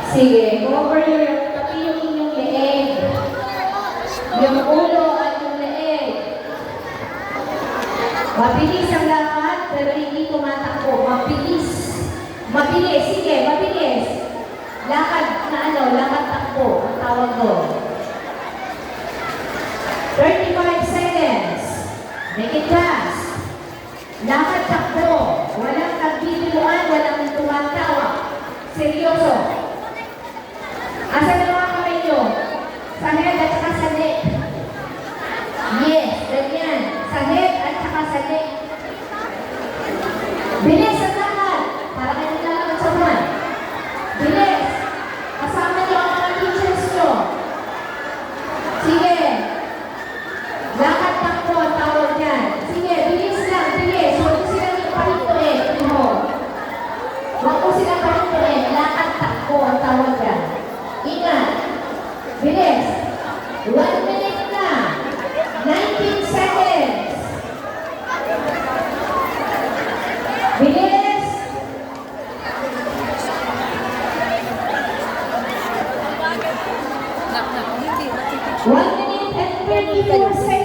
Sige, cover your, tapi yung inyong leeg. Yung ulo at yung leeg. Mabilis ang lakad, pero hindi tumatakbo. Mabilis. Mabilis, sige, mabilis. Lakad na ano, lakad takbo, ang tawag doon. 35 seconds. Make it fast. Lakad takbo. Walang nagbibiluan, walang tumatawa. Seryoso. Asan ang mga kamay nyo? Sa head at saka sa neck. Yes, ganyan. Sa head at saka sa neck. Bilis ang lakad. Para kayo nalakad sa buwan. Bilis. Kasama nyo ang mga teachers nyo. Sige. Lakad takbo ang tawag yan. Sige, bilis lang, bilis. Huwag ko silang ipalintuin. Huwag ko silang palintuin. Lakad takbo ang tawag yan. Ingat. Bilis. 1 minute na. 19 seconds. Bilis. 1 minute and 34 seconds.